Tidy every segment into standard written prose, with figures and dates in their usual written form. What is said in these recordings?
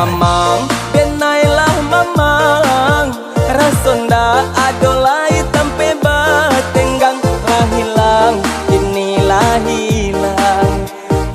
mamang benailah mamang rasonda adolai tampe batenggang lah hilang inilah hilang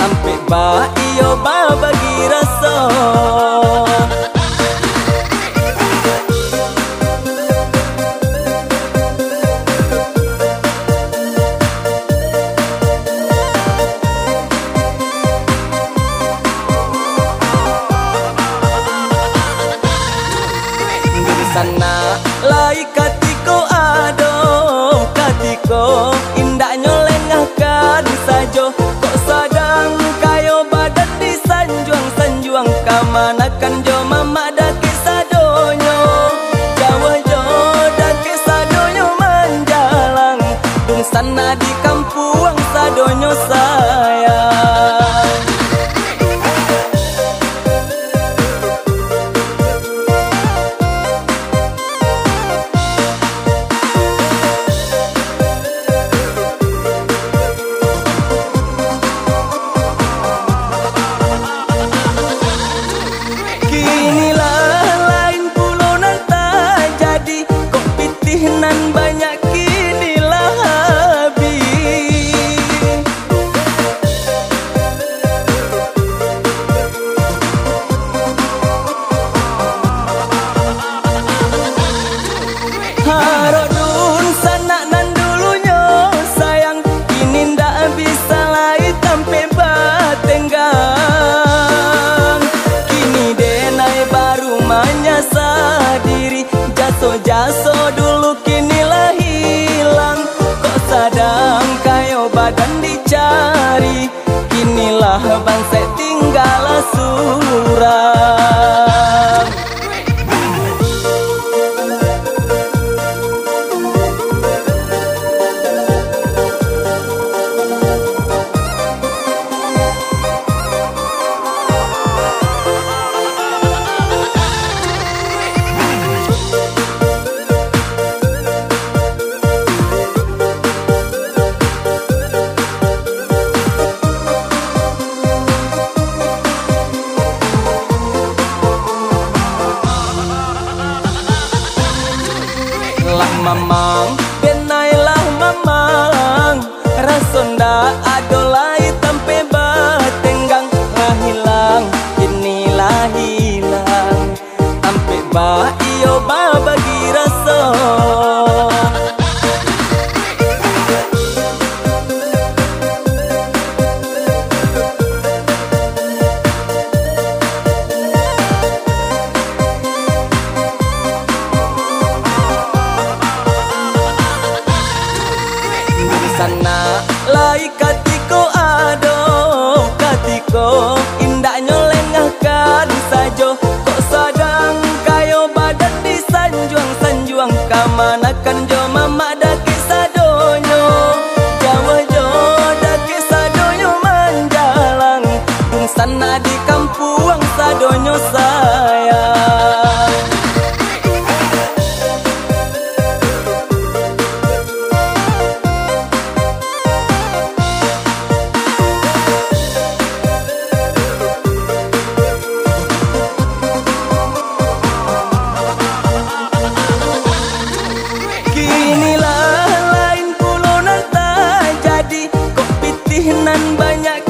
ampe ba iyo ba bagi raso. Sana lai katiko ado katiko indak nyolengahkan sajo kok sadang kayo badan di sanjuang kamanakan jo mama daki sadonyo Jawa jo daki sadonyo manjalang dung sana di kampuang sadonyo sayang. Nan banyak kinilah habis harok dun sana nan dulunya sayang kini ndak bisa lagi tampe batenggang kini denai baru menyasar diri jaso dulu kinilah hilang kok sadang kayo badan dicari kinilah bangsa tinggal surang. Lah mamang benailah mamang rasonda adolai tampe batenggang lah hilang inilah hilang ampe ba iyo ba bagi raso. Sana lai katiko ado katiko indak nyolengahkan sajo kok sadang kayo badan di sanjuang kamanakan jo mama daki sadonyo Jawa jo daki sadonyo manjalang dung sana di kampuang sadonyo sayang. Nan banyak